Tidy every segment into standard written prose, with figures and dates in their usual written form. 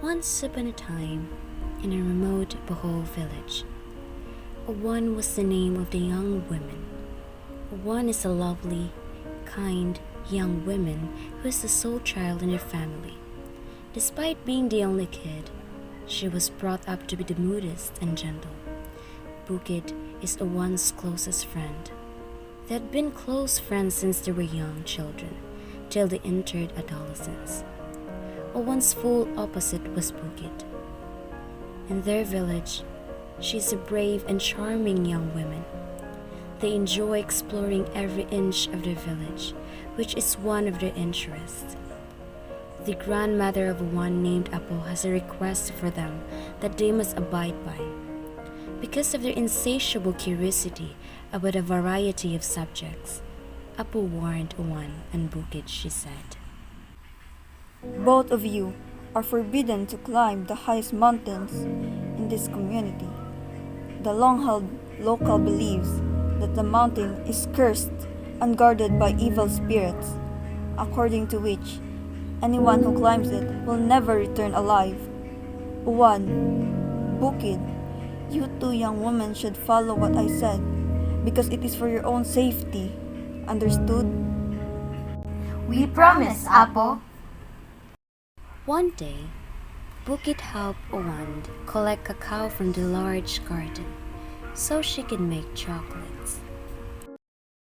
Once upon a time, in a remote Bohol village, one was the name of the young woman. One is a lovely, kind young woman who is the sole child in her family. Despite being the only kid, she was brought up to be the modest and gentle. Bukid is one's closest friend. They had been close friends since they were young children, till they entered adolescence. One's full opposite was Bukid. In their village, she is a brave and charming young woman. They enjoy exploring every inch of their village, which is one of their interests. The grandmother of one named Apo has a request for them that they must abide by. Because of their insatiable curiosity about a variety of subjects, Apo warned Uwan and Bukid, she said. Both of you are forbidden to climb the highest mountains in this community. The long-held local believes that the mountain is cursed and guarded by evil spirits, according to which anyone who climbs it will never return alive. Uwan, Bukid, you two young women should follow what I said, because it is for your own safety. Understood? We promise, Apo. One day, Bukid helped Uwan collect cacao from the large garden so she could make chocolates.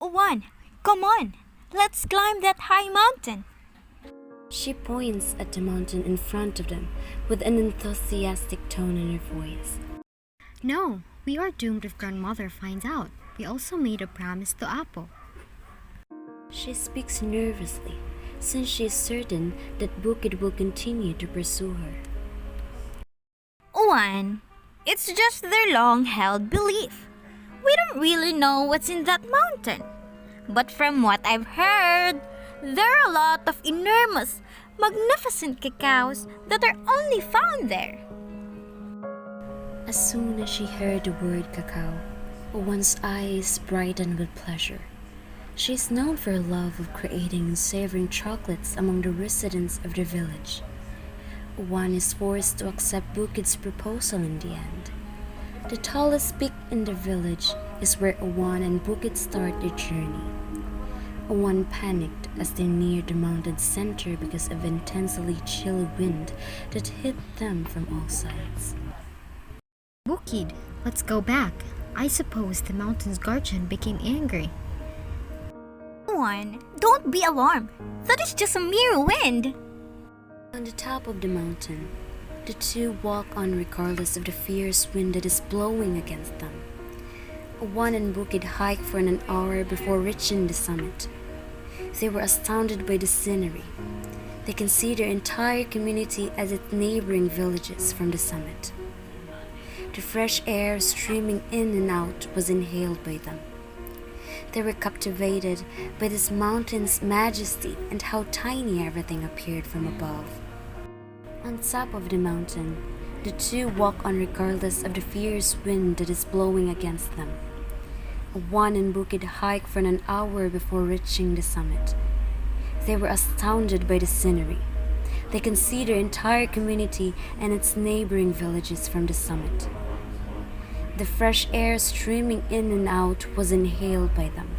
Uwan, come on. Let's climb that high mountain. She points at the mountain in front of them with an enthusiastic tone in her voice. No, we are doomed if grandmother finds out. We also made a promise to Apo. She speaks nervously, since she is certain that Bukid will continue to pursue her. Uwan, it's just their long-held belief. We don't really know what's in that mountain. But from what I've heard, there are a lot of enormous, magnificent cacaos that are only found there. As soon as she heard the word cacao, Uwan's eyes brightened with pleasure. She is known for her love of creating and savoring chocolates among the residents of the village. Uwan is forced to accept Bukid's proposal in the end. The tallest peak in the village is where Uwan and Bukid start their journey. Uwan panicked as they neared the mountain's center because of intensely chill wind that hit them from all sides. Bukid, let's go back. I suppose the mountain's guardian became angry. Uwan, don't be alarmed. That is just a mere wind. On the top of the mountain, the two walk on regardless of the fierce wind that is blowing against them. Uwan and Bukid hike for an hour before reaching the summit. They were astounded by the scenery. They can see their entire community as its neighboring villages from the summit. The fresh air streaming in and out was inhaled by them. They were captivated by this mountain's majesty and how tiny everything appeared from above. On top of the mountain, the two walk on regardless of the fierce wind that is blowing against them. Uwan and Bukid hike for an hour before reaching the summit. They were astounded by the scenery. They can see their entire community and its neighboring villages from the summit. The fresh air streaming in and out was inhaled by them.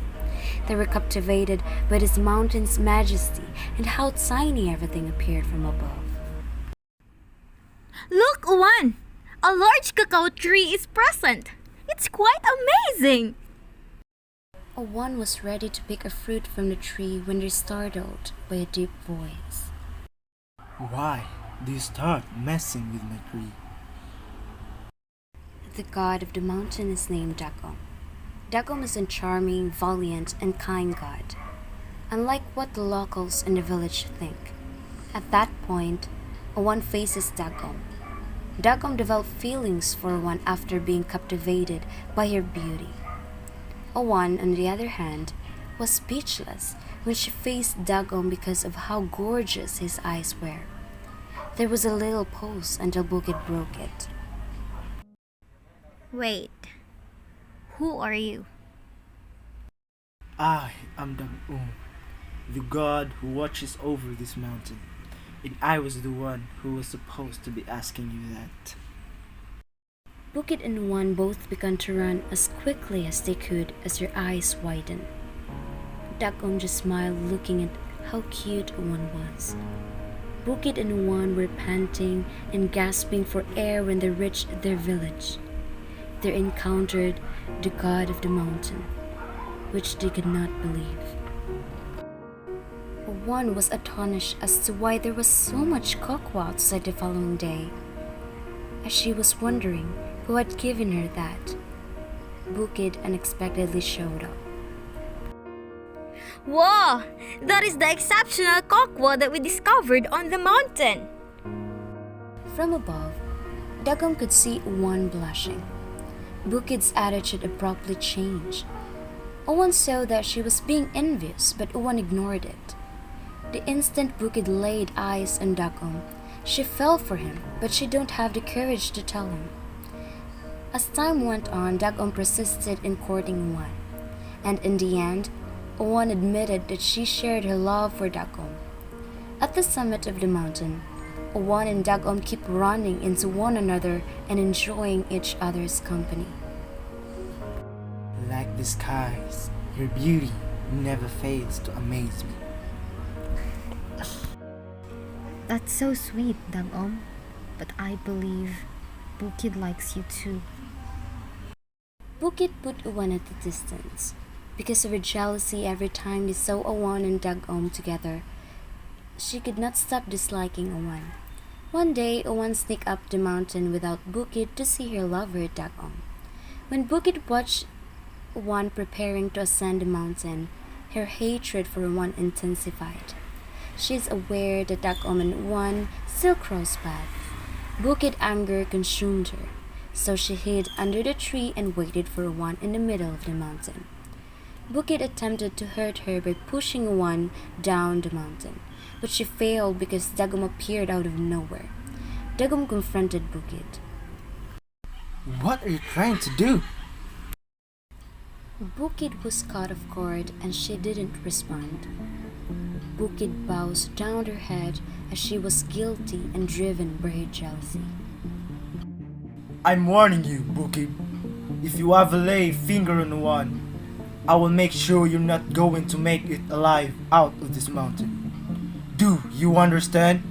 They were captivated by this mountain's majesty and how tiny everything appeared from above. Look, Uwan! A large cacao tree is present. It's quite amazing. Uwan was ready to pick a fruit from the tree when they're startled by a deep voice. Why do you start messing with my tree? The god of the mountain is named Dagom. Dagom is a charming, valiant, and kind god, unlike what the locals in the village think. At that point, Uwan faces Dagom. Dagom developed feelings for Uwan after being captivated by her beauty. Uwan, on the other hand, was speechless when she faced Dagom because of how gorgeous his eyes were. There was a little pause until Bukid broke it. Wait, who are you? I am the the god who watches over this mountain. And I was the one who was supposed to be asking you that. Bukid and Juan both began to run as quickly as they could as their eyes widened. Dagom just smiled looking at how cute Juan was. Bukid and Juan were panting and gasping for air when they reached their village. They encountered the god of the mountain, which they could not believe. Juan was astonished as to why there was so much cocoa outside the following day. As she was wondering who had given her that, Bukid unexpectedly showed up. Whoa! That is the exceptional cocoa that we discovered on the mountain. From above, Dagom could see Juan blushing. Bukid's attitude abruptly changed. Juan saw that she was being envious, but Juan ignored it. The instant Bukid laid eyes on Dagom, she fell for him, but she don't have the courage to tell him. As time went on, Dagom persisted in courting Juan, and in the end, Juan admitted that she shared her love for Dagom. At the summit of the mountain, Juan and Dagom keep running into one another and enjoying each other's company. Like the skies, your beauty never fails to amaze me. That's so sweet, Dagom. But I believe Bukid likes you too. Bukid put Juan at a distance. Because of her jealousy every time they saw Juan and Dagom together, she could not stop disliking Juan. One day, Juan sneaked up the mountain without Bukid to see her lover Dagom. When Bukid watched Juan preparing to ascend the mountain, her hatred for Juan intensified. She is aware that Dagom and Juan still cross paths. Bukid anger consumed her, so she hid under the tree and waited for Juan in the middle of the mountain. Bukid attempted to hurt her by pushing Juan down the mountain, but she failed because Dagom appeared out of nowhere. Dagom confronted Bukid. What are you trying to do? Bukid was caught off guard and she didn't respond. Bukid bows down her head as she was guilty and driven by her jealousy. I'm warning you, Bukid. If you ever lay a finger on one, I will make sure you're not going to make it alive out of this mountain. Do you understand?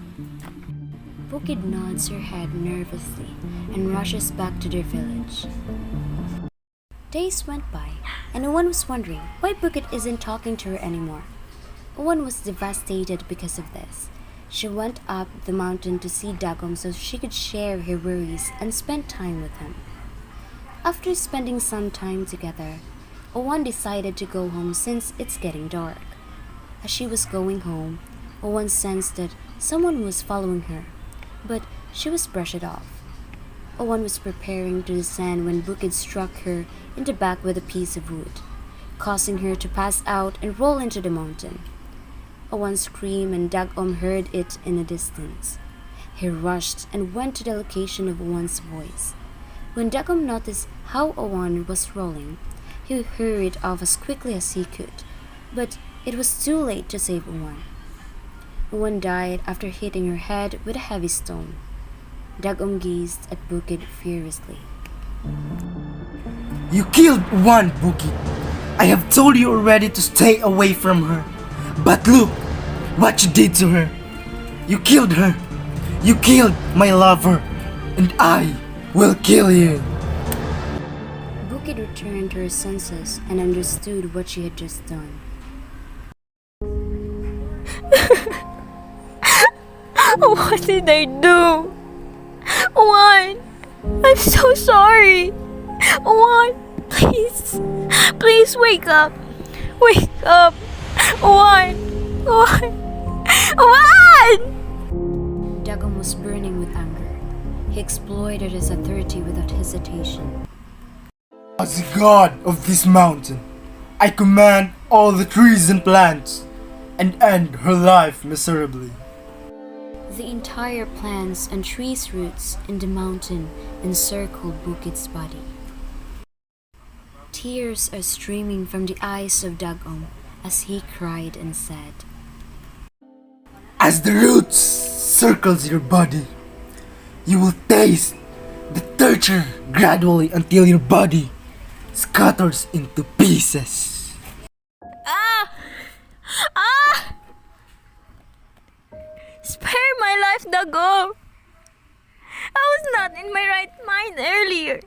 Bukid nods her head nervously and rushes back to their village. Days went by, and Juan was wondering why Bukid isn't talking to her anymore. Juan was devastated because of this. She went up the mountain to see Dagom so she could share her worries and spend time with him. After spending some time together, Juan decided to go home since it's getting dark. As she was going home, Juan sensed that someone was following her, but she was brushed it off. Juan was preparing to descend when Bukid struck her in the back with a piece of wood, causing her to pass out and roll into the mountain. Juan screamed and Dagom heard it in the distance. He rushed and went to the location of Juan's voice. When Dagom noticed how Juan was rolling, he hurried off as quickly as he could, but it was too late to save Juan. Juan died after hitting her head with a heavy stone. Dagom gazed at Bukid furiously. You killed one, Bukid. I have told you already to stay away from her. But look what you did to her. You killed her. You killed my lover. And I will kill you. Bukid returned to her senses and understood what she had just done. What did I do? Juan, I'm so sorry. Juan, please, please wake up. Wake up. Juan, Juan, Juan! Dagom was burning with anger. He exploited his authority without hesitation. As the god of this mountain, I command all the trees and plants and end her life miserably. The entire plants and trees' roots in the mountain encircled Bukid's body. Tears are streaming from the eyes of Dagom as he cried and said, As the roots encircles your body. You will taste the torture gradually until your body scatters into pieces. Ah! Ah! Spare my life, Dago! I was not in my right mind earlier.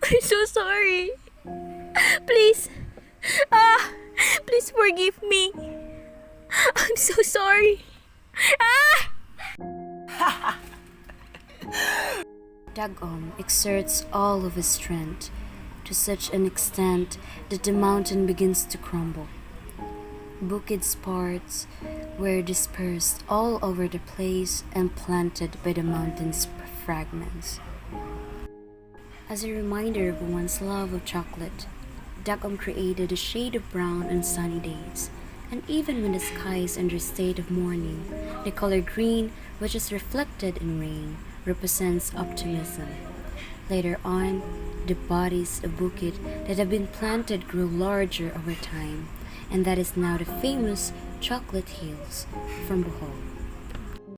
I'm so sorry. Please, please forgive me. I'm so sorry. Dagom exerts all of his strength to such an extent that the mountain begins to crumble. Bukid's parts were dispersed all over the place and planted by the mountain's fragments. As a reminder of one's love of chocolate, Dagom created a shade of brown on sunny days, and even when the sky is under a state of mourning, the color green, which is reflected in rain, represents optimism. Later on, the bodies of bukid that have been planted grew larger over time, and that is now the famous chocolate hills from Bohol.